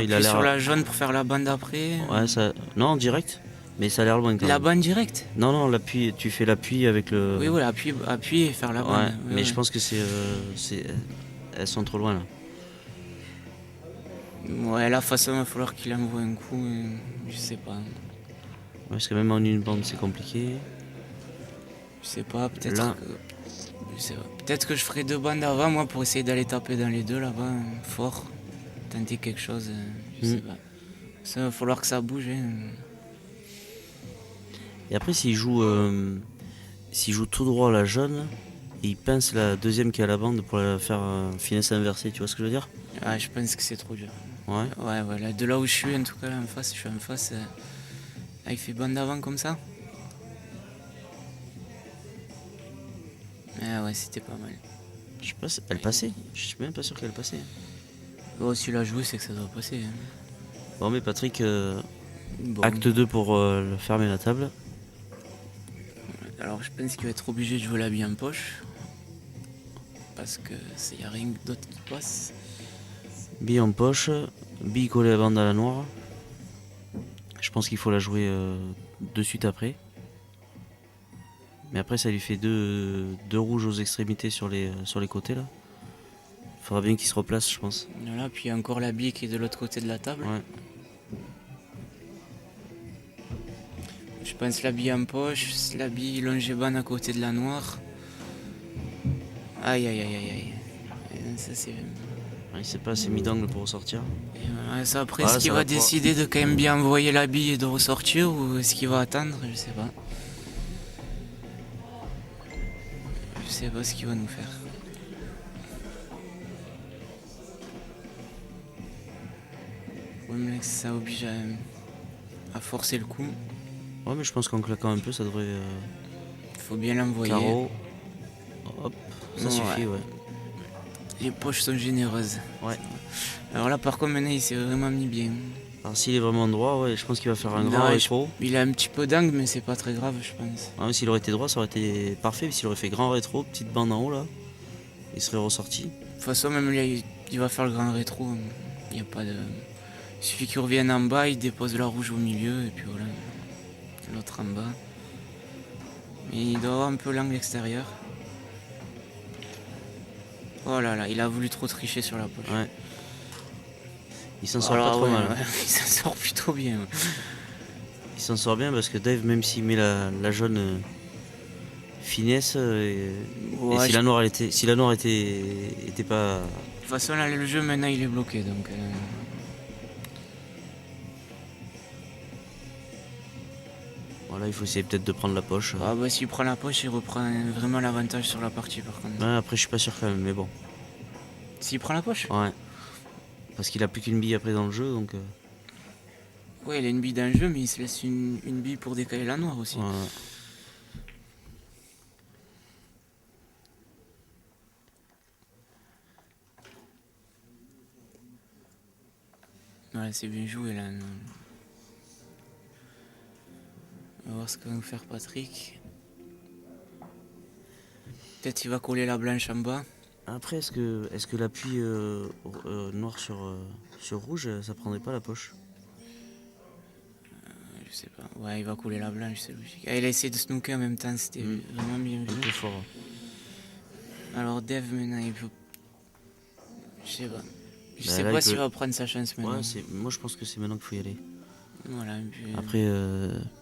Il a l'air sur la jaune pour faire la bande après. Ouais, ça. Non, en direct. Mais ça a l'air loin quand même. La bande directe? Non, l'appui, tu fais l'appui avec le. Oui, appui et faire la bande. Ouais, mais je pense que elles sont trop loin là. Ouais, là, de toute façon, il va falloir qu'il envoie un coup. Je sais pas. Ouais, parce que même en une bande, c'est compliqué. Je sais pas, peut-être. Là. Peut-être que je ferai deux bandes avant, moi, pour essayer d'aller taper dans les deux là-bas, fort. Tenter quelque chose, je sais pas. Ça va falloir que ça bouge. Hein. Et après, s'il joue tout droit la jaune, et il pince la deuxième qui est à la bande pour la faire finesse inversée, tu vois ce que je veux dire? Ah, je pense que c'est trop dur. Ouais. Ouais, là, de là où je suis, en tout cas, là, en face, je suis en face. Là, il fait bande avant comme ça. Ah ouais, c'était pas mal. Je sais pas, elle passait. Je suis même pas sûr qu'elle passait. Bon, si la joue, c'est que ça doit passer. Hein. Bon, mais Patrick, acte 2 pour fermer la table. Alors, je pense qu'il va être obligé de jouer la bille en poche. Parce que il n'y a rien d'autre qui passe. Bille en poche, bille collée à bande à la noire. Je pense qu'il faut la jouer de suite après. Mais après, ça lui fait deux rouges aux extrémités sur les côtés là. Il faudra bien qu'il se replace, je pense. Voilà, puis il y a encore la bille qui est de l'autre côté de la table. Ouais. Je pense la bille en poche, la bille longébane à côté de la noire. Aïe. Ça c'est. Il s'est pas assez mis d'angle pour ressortir. Ça, après, est-ce qu'il va décider de quand même bien envoyer la bille et de ressortir ou est-ce qu'il va attendre? Je sais pas. Je sais pas ce qu'il va nous faire. Ouais, mais ça oblige à forcer le coup. Ouais, mais je pense qu'en claquant un peu, ça devrait. Il faut bien l'envoyer. Carreau. Hop, ça Ouais. suffit, ouais. Les poches sont généreuses. Ouais. Alors là, par contre, maintenant, il s'est vraiment mis bien. Alors s'il est vraiment droit, ouais, je pense qu'il va faire un Non, grand je- rétro. Il a un petit peu d'angle, mais c'est pas très grave, je pense. Ah, mais s'il aurait été droit, ça aurait été parfait. S'il aurait fait grand rétro, petite bande en haut là, il serait ressorti. De toute façon, même lui, il va faire le grand rétro. Il n'y a pas de. Il suffit qu'il revienne en bas, il dépose la rouge au milieu, et puis voilà. L'autre en bas. Mais il doit avoir un peu l'angle extérieur. Oh là là, il a voulu trop tricher sur la poche. Ouais. Il s'en sort Alors, pas trop ouais, mal. ouais, il s'en sort plutôt bien. Il s'en sort bien parce que Dave, même s'il met la jaune finesse, et Ouais, si la noire était pas. De toute façon, là, le jeu, maintenant, il est bloqué, donc... Voilà, il faut essayer peut-être de prendre la poche. Ah bah, s'il prend la poche, il reprend vraiment l'avantage sur la partie, par contre. Ouais, après, je suis pas sûr quand même, mais bon. S'il prend la poche? Ouais. Parce qu'il a plus qu'une bille après dans le jeu, donc. Ouais, il a une bille dans le jeu, mais il se laisse une bille pour décaler la noire aussi. Voilà. Ouais, c'est bien joué, là. On va voir ce que va nous faire Patrick. Peut-être qu'il va coller la blanche en bas. Après, est-ce que l'appui noir sur rouge, ça prendrait pas la poche? Je sais pas. Ouais, il va coller la blanche, c'est logique. Ah, il a essayé de snooker en même temps, c'était vraiment bien Un vu. peu fort. Alors, Dev, maintenant, il peut... Je sais pas. Je Bah, sais là, pas il s'il peut- va prendre sa chance maintenant. Ouais, moi je pense que c'est maintenant qu'il faut y aller. Voilà, et puis, Après,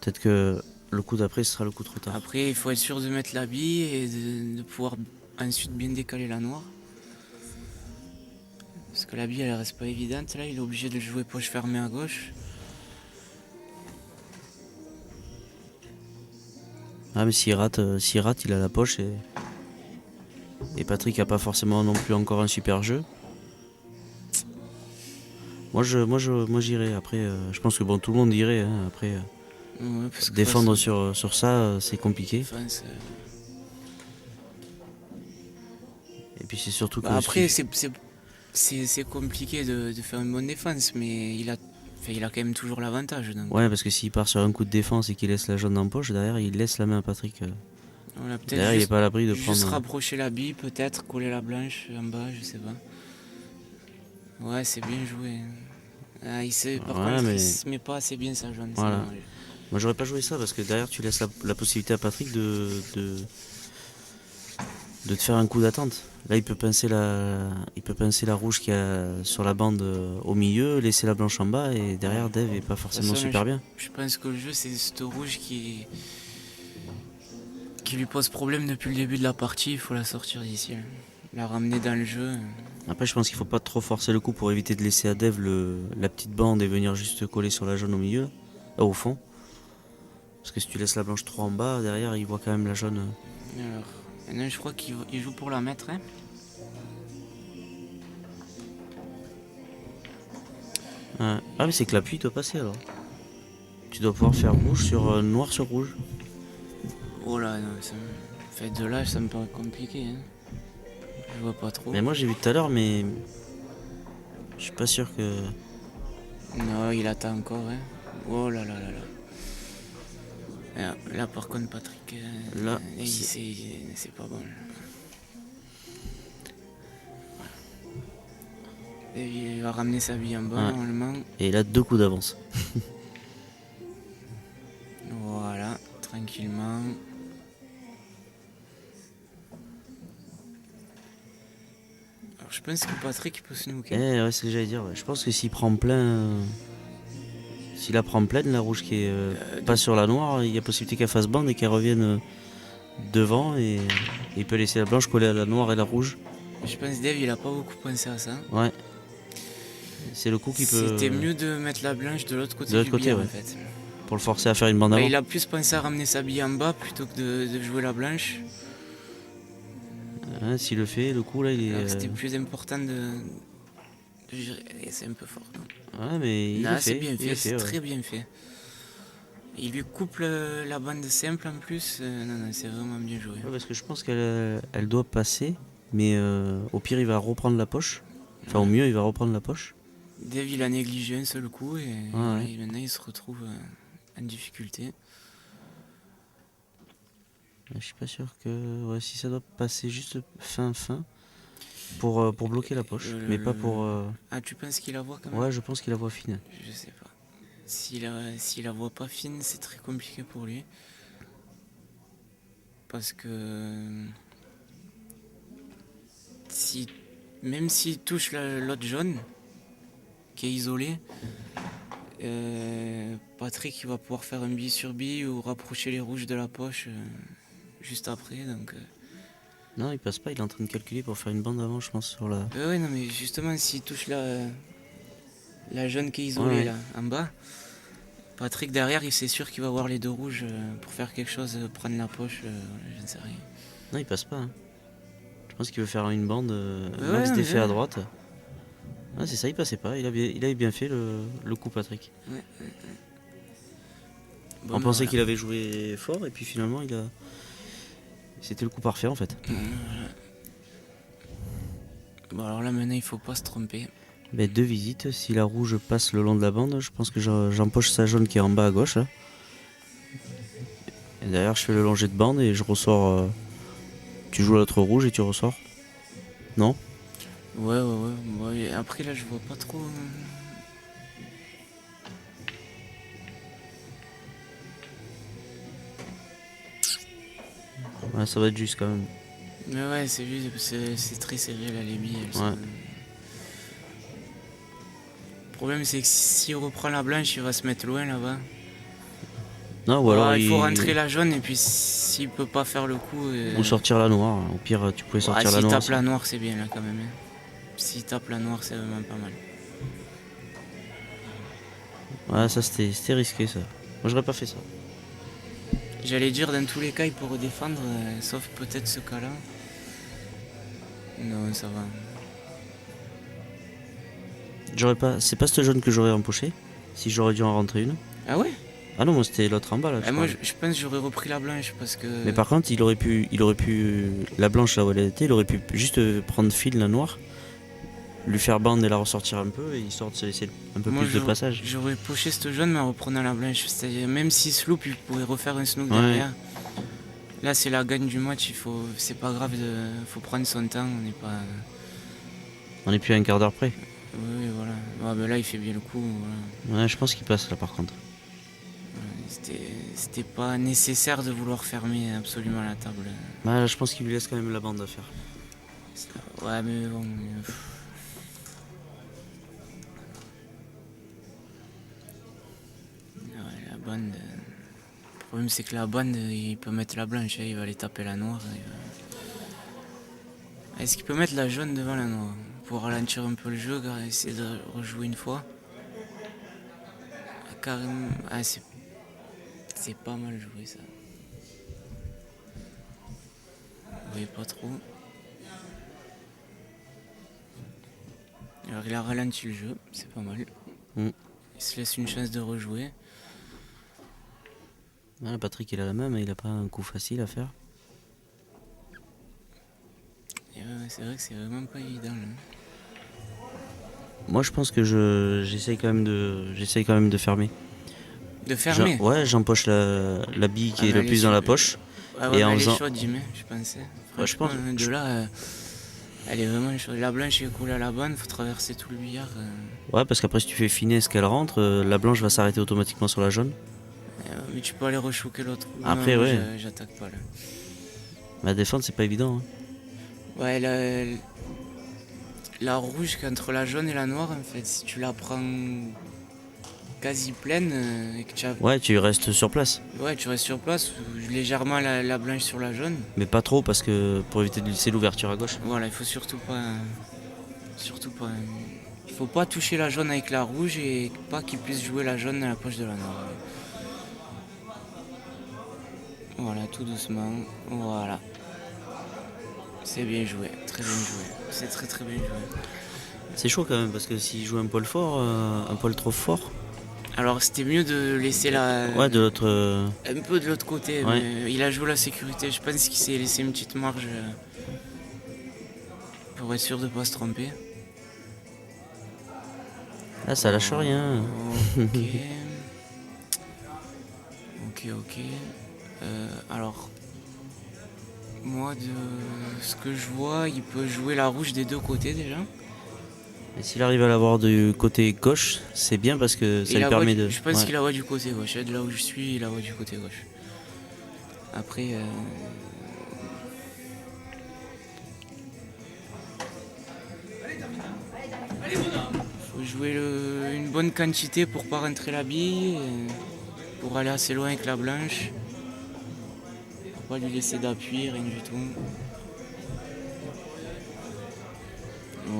peut-être que le coup d'après, ce sera le coup trop tard. Après, il faut être sûr de mettre la bille et de pouvoir ensuite bien décaler la noire. Parce que la bille, elle reste pas évidente. Là, il est obligé de jouer poche fermée à gauche. Ah, mais s'il rate, il a la poche et Patrick a pas forcément non plus encore un super jeu. Moi j'irais. Après, je pense que bon, tout le monde irait. Hein. Après, Ouais, parce que défendre sur ça, c'est compliqué. défense, Et puis c'est surtout que. bah, après, c'est compliqué de faire une bonne défense, mais il a quand même toujours l'avantage. Donc. Ouais, parce que s'il part sur un coup de défense et qu'il laisse la jaune en poche, derrière il laisse la main à Patrick. Voilà, peut-être Derrière il est juste, pas à l'abri de juste prendre. rapprocher la bille, peut-être coller la blanche en bas, je sais pas. Ouais, c'est bien joué. Ah, par Ouais, contre, mais- il se met pas assez bien sa jaune. c'est Voilà. dommage. Moi j'aurais pas joué ça parce que derrière tu laisses la possibilité à Patrick de te faire un coup d'attente. Là il peut pincer la rouge qu'il y a sur la bande au milieu, laisser la blanche en bas et derrière Dave est pas forcément De toute façon, super bien. Je pense que le jeu, c'est ce rouge qui lui pose problème depuis le début de la partie. Il faut la sortir d'ici. Là. La ramener dans le jeu. Après je pense qu'il faut pas trop forcer le coup pour éviter de laisser à Dave la petite bande et venir juste coller sur la jaune au milieu, au fond. Parce que si tu laisses la blanche trop en bas, derrière il voit quand même la jaune. Alors, maintenant, je crois qu'il joue pour la mettre. Hein. Ouais. Ah mais c'est que l'appui doit passer alors. Tu dois pouvoir faire rouge sur noir sur rouge. Oh là, non, fait de là, ça me paraît compliqué. Hein. Je vois pas trop. Mais moi j'ai vu tout à l'heure mais je suis pas sûr que. Non, il attend encore. Hein. Oh là là là là. Là, par contre, Patrick, Là, c'est pas bon. Et il va ramener sa bille en bas, Ouais. normalement. Et il a 2 coups d'avance. Voilà, tranquillement. Alors, je pense que Patrick peut snooker. Ouais, c'est ce que j'allais dire. Ouais. Je pense que s'il prend plein. S'il la prend pleine, la rouge qui est pas sur la noire, il y a possibilité qu'elle fasse bande et qu'elle revienne devant et il peut laisser la blanche coller à la noire et la rouge. Je pense que Dave, il a pas beaucoup pensé à ça. Ouais. C'est le coup qui peut. C'était mieux de mettre la blanche de l'autre côté De l'autre du côté, billard, ouais. en fait. Pour le forcer à faire une bande Bah, avant. il a plus pensé à ramener sa bille en bas plutôt que de jouer la blanche. Hein, s'il le fait, le coup là il est. Alors que c'était plus important de gérer. Et c'est un peu fort. Non, Ouais, mais il non le c'est fait. bien il fait, le c'est ouais. très bien fait. Il lui coupe la bande simple en plus. Non, c'est vraiment bien joué. Ouais, parce que je pense qu'elle doit passer, mais au pire il va reprendre la poche. Enfin au mieux il va reprendre la poche. Dave il a négligé un seul coup et, Ouais. et maintenant il se retrouve en difficulté. Je suis pas sûr que ouais, si ça doit passer juste fin pour bloquer la poche, mais pas pour. Ah, tu penses qu'il la voit quand même? Ouais, je pense qu'il la voit fine. Je sais pas. S'il la voit pas fine, c'est très compliqué pour lui. Parce que si, même s'il touche l'autre jaune, qui est isolé, Patrick il va pouvoir faire un bille sur bille ou rapprocher les rouges de la poche juste après. Donc, Non, il passe pas, il est en train de calculer pour faire une bande avant, je pense, sur la. ouais, non, mais justement, s'il touche la jaune qui est isolée Ouais. là, en bas, Patrick derrière, c'est sûr qu'il va voir les deux rouges pour faire quelque chose, prendre la poche, je ne sais rien. Non, il passe pas. Hein. Je pense qu'il veut faire une bande Ouais, max mais d'effet ouais. à droite. Ah, c'est ça, il passait pas. Il avait bien fait le coup, Patrick. Bon, On pensait voilà. qu'il avait joué fort et puis finalement, c'était le coup parfait en fait. Bon, alors là maintenant il faut pas se tromper. Mais 2 visites, si la rouge passe le long de la bande, je pense que j'empoche sa jaune qui est en bas à gauche. Là. Et derrière, je fais le long jet de bande et je ressors. Tu joues l'autre rouge et tu ressors. Non? Ouais. Ouais, après là je vois pas trop. Ouais, ça va être juste quand même. Mais ouais, c'est juste, c'est très serré là les billes. Ouais. Le problème c'est que s'il reprend la blanche, il va se mettre loin là-bas. Non, ou alors il faut rentrer la jaune et puis s'il peut pas faire le coup. Ou sortir la noire. Au pire, tu pouvais sortir la s'il noire. tape la noire, c'est bien là quand même. Hein. S'il tape la noire, c'est vraiment pas mal. Ouais, ça c'était risqué ça. Moi, j'aurais pas fait ça. J'allais dire dans tous les cas il peut redéfendre, sauf peut-être ce cas-là. Non, ça va. J'aurais pas. C'est pas cette jaune que j'aurais empoché. Si j'aurais dû en rentrer une. Ah ouais? Ah non, moi c'était l'autre en bas là. Moi je pense que j'aurais repris la blanche parce que. Mais par contre, il aurait pu la blanche là où elle était, il aurait pu juste prendre fil la noire, lui faire bande et la ressortir un peu, et histoire de se laisser un peu plus de passage. J'aurais poché cette jaune mais en reprenant la blanche. C'est-à-dire même s'il se loupe, il pourrait refaire un snook Ouais. derrière. Là c'est la gagne du match, c'est pas grave, faut prendre son temps, on n'est pas. On est plus à un quart d'heure près. Oui, voilà. Ouais, ben là il fait bien le coup. Voilà. Ouais, je pense qu'il passe là par contre. C'était pas nécessaire de vouloir fermer absolument la table. Ouais, je pense qu'il lui laisse quand même la bande à faire. Ouais, mais bon. Ouais, la bande. Le problème, c'est que la bande, il peut mettre la blanche, hein, il va aller taper la noire. Est-ce qu'il peut mettre la jaune devant la noire pour ralentir un peu le jeu, essayer de rejouer une fois? Carrément. Ah, c'est pas mal joué ça. Oui, pas trop. Alors il a ralenti le jeu, c'est pas mal. Mm. Il se laisse une chance de rejouer. Ouais, Patrick il a la même, mais il a pas un coup facile à faire. Et c'est vrai que c'est vraiment pas évident là. Moi je pense que j'essaye quand même de fermer. De fermer? Ouais, j'empoche la bille qui est le plus dans la poche. Ah ouais, et en elle est faisant... chaude, Jimmy, je pensais. Ouais, je pense. De là, elle est vraiment chaude. La blanche est coulée à la bonne, faut traverser tout le billard. Ouais, parce qu'après si tu fais finesse qu'elle rentre, la blanche va s'arrêter automatiquement sur la jaune. Mais tu peux aller reshooker l'autre. Après, non, ouais. J'attaque pas là. La défendre, c'est pas évident. Hein. Ouais, la rouge contre la jaune et la noire, en fait, si tu la prends quasi pleine et que tu as... Ouais, tu restes sur place. Ouais, tu restes sur place, légèrement la blanche sur la jaune. Mais pas trop, parce que pour éviter de laisser l'ouverture à gauche. Voilà, il faut surtout pas... Il faut pas toucher la jaune avec la rouge et pas qu'il puisse jouer la jaune dans la poche de la noire. Voilà, tout doucement. Voilà. C'est bien joué, très bien joué. C'est très très bien joué. C'est chaud quand même, parce que s'il joue un poil fort, un poil trop fort, Alors c'était mieux de laisser Ouais, de l'autre. un peu de l'autre côté, Ouais. mais il a joué la sécurité. Je pense qu'il s'est laissé une petite marge pour être sûr de pas se tromper. Ah, ça lâche rien. Ok. Ok. Alors, moi, de ce que je vois, il peut jouer la rouge des deux côtés déjà. Et s'il arrive à l'avoir du côté gauche, c'est bien parce que ça Il lui la permet voit de. Je pense Ouais. qu'il la voit du côté gauche. De là où je suis, il la voit du côté gauche. Après, faut jouer une bonne quantité pour pas rentrer la bille, pour aller assez loin avec la blanche. Faut pas lui laisser d'appui, rien du tout.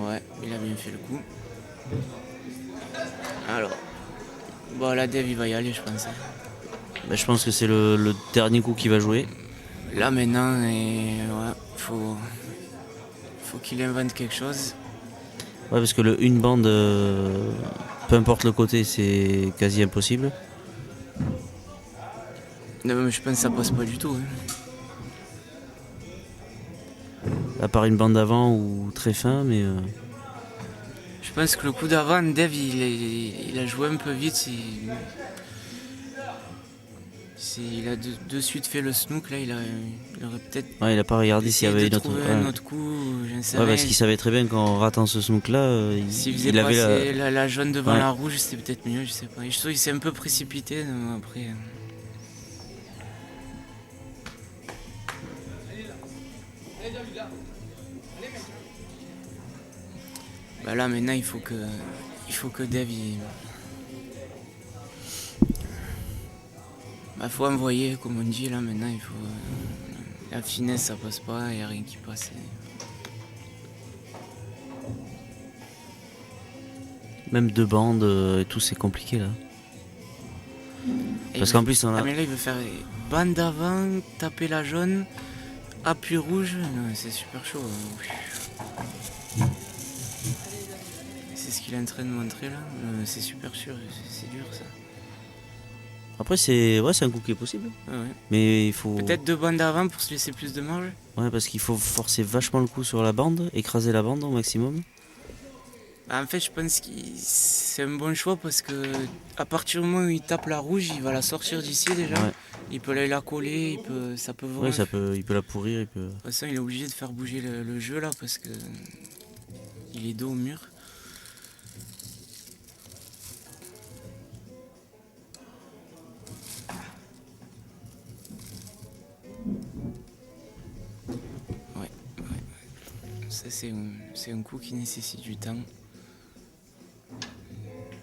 Ouais, il a bien fait le coup. Alors, bon, la dev il va y aller, je pense. Bah, je pense que c'est le dernier coup qu'il va jouer. Là maintenant, ouais, faut qu'il invente quelque chose. Ouais, parce que une bande, peu importe le côté, c'est quasi impossible. Non, mais je pense que ça passe pas du tout. Hein. À part une bande d'avant ou très fin, mais. Je pense que le coup d'avant, Dev, il a joué un peu vite. Il a de suite fait le snook, là, il aurait peut-être Ouais, il a pas regardé s'il y essayé avait de une autre. trouver Ouais. un autre coup, je ne sais Ouais, rien. parce qu'il savait très bien qu'en ratant ce snook là, S'il faisait il avait passer la jaune devant Ouais. la rouge, c'était peut-être mieux, je sais pas. Je trouve qu'il s'est un peu précipité, donc après... Bah là maintenant il faut que Dev faut envoyer comme on dit là maintenant il faut la finesse ça passe pas, il n'y a rien qui passe. même deux bandes et tout, c'est compliqué là. Et Parce qu'en plus, on a. Ah mais là il veut faire bande d'avant, taper la jaune, appui rouge, non, c'est super chaud. C'est ce qu'il est en train de montrer là, c'est super sûr, c'est dur ça. Après, c'est un coup qui est possible. Ouais. Mais il faut. Peut-être deux bandes d'avant pour se laisser plus de marge. Ouais, parce qu'il faut forcer vachement le coup sur la bande, écraser la bande au maximum. En fait, je pense que c'est un bon choix parce que à partir du moment où il tape la rouge, il va la sortir d'ici déjà. Ouais. Il peut aller la coller, ça peut vraiment. Ouais, il peut la pourrir, il peut. De toute façon, il est obligé de faire bouger le jeu là parce que il est dos au mur. Ouais. Ça c'est un coup qui nécessite du temps.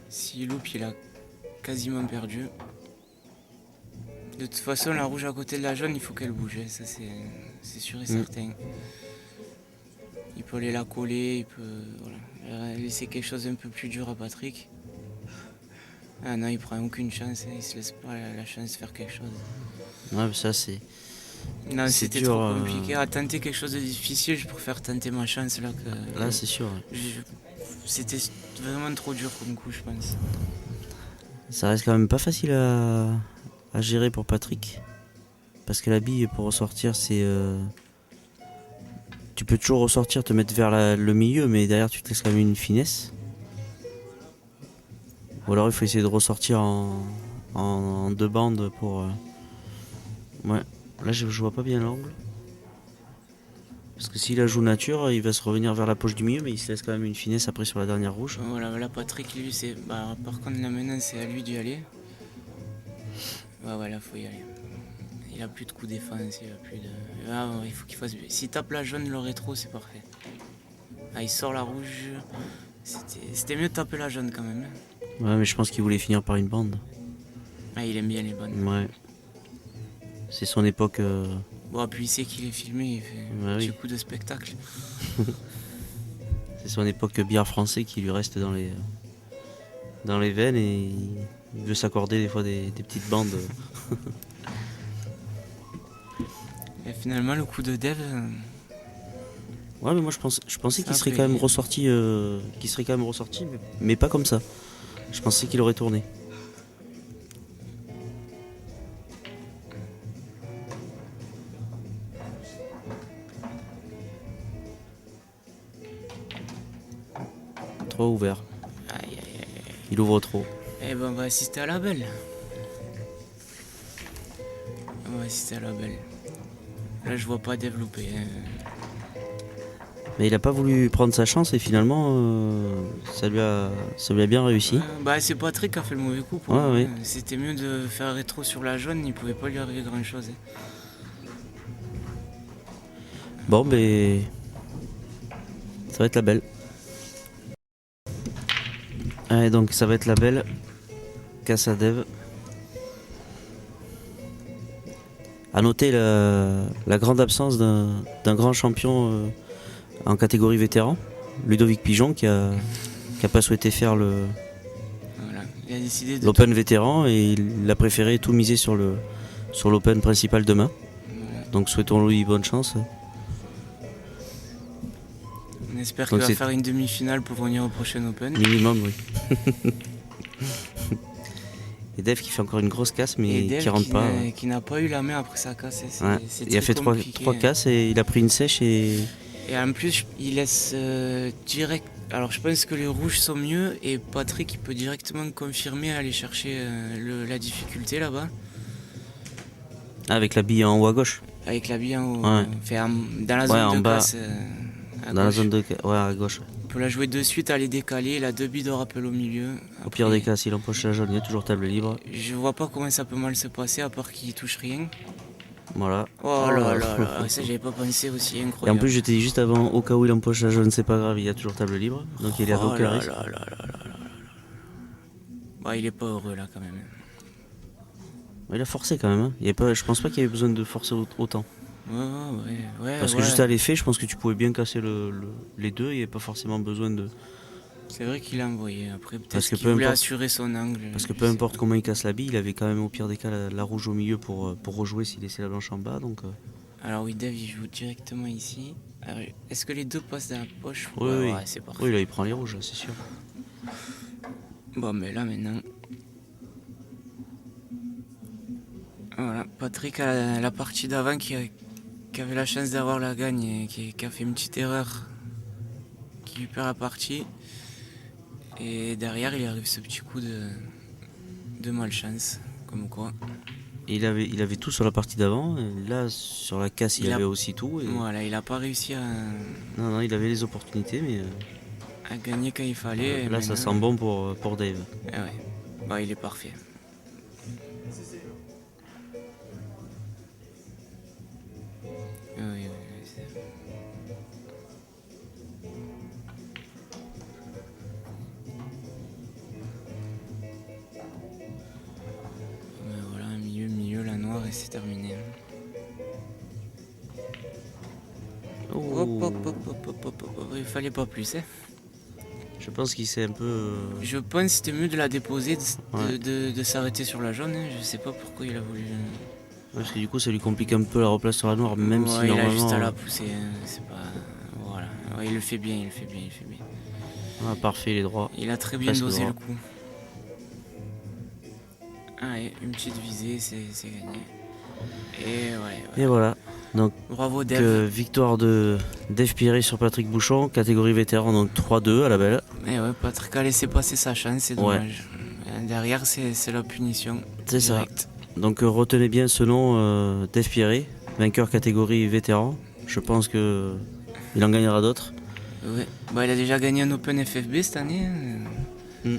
S'il loupe, il a quasiment perdu. De toute façon, la rouge à côté de la jaune, il faut qu'elle bouge. Ça, c'est sûr et certain. Il peut aller la coller, il peut laisser quelque chose un peu plus dur à Patrick. Ah non, il prend aucune chance. Il se laisse pas la chance de faire quelque chose. Ouais, mais ça, c'est. Non, C'est c'était dur, trop compliqué. À tenter quelque chose de difficile, je préfère tenter ma chance là. Là, c'est sûr. Ouais. C'était vraiment trop dur comme coup, je pense. Ça reste quand même pas facile à gérer pour Patrick. Parce que la bille, pour ressortir, c'est. Tu peux toujours ressortir, te mettre vers le milieu, mais derrière, tu te laisses quand même une finesse. Ou alors, il faut essayer de ressortir en deux bandes pour. Ouais, là, je vois pas bien l'angle. Parce que s'il la joue nature, il va se revenir vers la poche du milieu, mais il se laisse quand même une finesse après sur la dernière rouge. Voilà, là Patrick, lui, c'est. Par contre, là maintenant, c'est à lui d'y aller. Ouais, voilà, faut y aller. Il a plus de coup défense, il a plus de. Il faut qu'il fasse. S'il tape la jaune, le rétro, c'est parfait. Ah, il sort la rouge. C'était mieux de taper la jaune quand même. Ouais, mais je pense qu'il voulait finir par une bande. Ah, il aime bien les bonnes. Ouais. C'est son époque. Bon, puis il sait qu'il est filmé, il fait Bah un petit oui. coup de spectacle. C'est son époque bière français qui lui reste dans les veines et il veut s'accorder des fois des petites bandes. Et finalement, le coup de Dev. Ouais, mais moi je pensais qu'il Ça serait fait- quand même ressorti, mais pas comme ça. Je pensais qu'il aurait tourné. soit ouvert. Aïe, aïe, aïe. Il ouvre trop. Eh ben, on va assister à la belle. On va assister à la belle. Là, je vois pas développer. Mais il a pas voulu prendre sa chance et finalement, ça lui a bien réussi. Bah, c'est Patrick qui a fait le mauvais coup. Pour Ouais, lui. ouais. C'était mieux de faire rétro sur la jaune, il pouvait pas lui arriver grand chose. Bon, ben. Ça va être la belle. Allez, donc ça va être la belle. Cassadev. À noter la grande absence d'un grand champion en catégorie vétéran, Ludovic Pigeon, qui a pas souhaité faire Voilà. Il a décidé de. l'Open vétéran et il a préféré tout miser sur l'Open principal demain. Voilà. Donc souhaitons-lui bonne chance. On espère Donc qu'il va c'est- faire une demi-finale pour venir au prochain Open. Minimum, oui. Et Dev qui fait encore une grosse casse mais Et Dave qui rentre pas. qui n'a pas eu la main après sa casse. Ouais. Il a fait trois casses et il a pris une sèche et Et en plus, il laisse direct. Alors, je pense que les rouges sont mieux et Patrick il peut directement confirmer aller chercher la difficulté là-bas avec la bille en haut à gauche. avec la bille en haut. Ouais. Enfin, dans la Ouais, zone en de bas. casse. À Dans la gauche. zone de ouais, à gauche. On peut la jouer de suite, aller décaler. Il a 2 billes de rappel au milieu. Au pire Après, des cas, s'il empoche la jaune, il y a toujours table libre. Je vois pas comment ça peut mal se passer à part qu'il touche rien. Voilà. Oh là là là, ça j'avais pas pensé aussi, Et incroyable. en plus, je t'ai dit juste avant, au cas où il empoche la jaune, c'est pas grave, il y a toujours table libre. Donc il y a Oh aucun là risque. là là là là là là. Bah, il est pas heureux là quand même. Il a forcé quand même. Hein. Je pense pas qu'il y avait besoin de forcer autant. Ouais. Parce que ouais. juste à l'effet, je pense que tu pouvais bien casser les deux, il n'y avait pas forcément besoin de. C'est vrai qu'il a envoyé. Après, Parce peut-être que qu'il peu voulait importe- assurer son angle. Parce que je peu sais importe pas. comment il casse la bille, il avait quand même au pire des cas la rouge au milieu pour rejouer s'il laissait la blanche en bas. Donc, Alors oui, Dave il joue directement ici. Alors, est-ce que les deux passent dans la poche? Oui, Ouais, oui. ouais, c'est parfait. oui, là il prend les rouges, c'est sûr. Bon, mais là maintenant. Voilà, Patrick a la partie d'avant qui avait la chance d'avoir la gagne et qui a fait une petite erreur qui lui perd la partie. Et derrière, il arrive ce petit coup de malchance. Comme quoi. Il avait tout sur la partie d'avant, et là sur la casse il Il a- avait aussi tout. Et... Voilà, il a pas réussi Non, il avait les opportunités, mais à gagner quand il fallait. et là ça maintenant- sent bon pour Dave. Ah ouais, bah, il est parfait. Oui, c'est- Mais voilà, milieu, la noire et c'est terminé. Oh. Hop, il fallait pas plus. Hein. Je pense qu'il s'est un peu. Je pense que c'était mieux de la déposer, Ouais. de s'arrêter sur la jaune. Hein. Je sais pas pourquoi il a voulu. Parce que du coup ça lui complique un peu la replace sur la noire, même Ouais, si il normalement. a juste à la pousser. Hein. C'est pas. Voilà. Ouais, il le fait bien, il le fait bien. Ah, parfait, il est droit. Il a très bien Presque dosé droit. le coup. Allez, une petite visée, c'est gagné. Et ouais. Et voilà. Donc Bravo Dave. victoire de Dave Pierret sur Patrick Bouchon, catégorie vétéran, donc 3-2 à la belle. Mais ouais, Patrick a laissé passer sa chance, c'est Ouais. dommage. Derrière, c'est la punition. C'est ça. Direct. Donc retenez bien ce nom, Dave Pierret, vainqueur catégorie vétéran. Je pense que il en gagnera d'autres. Ouais. Bah, il a déjà gagné un Open FFB cette année. Mm.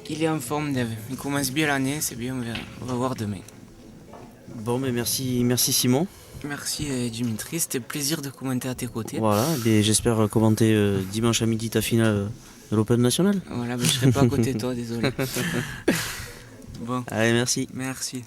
Il est en forme, Dave. Il commence bien l'année, c'est bien, on va voir demain. Bon, mais merci Simon. Merci Dimitri, c'était plaisir de commenter à tes côtés. Voilà, et j'espère commenter dimanche à midi ta finale de l'Open national. Voilà, mais je serai pas à côté de toi, désolé. Bon, Allez, merci. merci.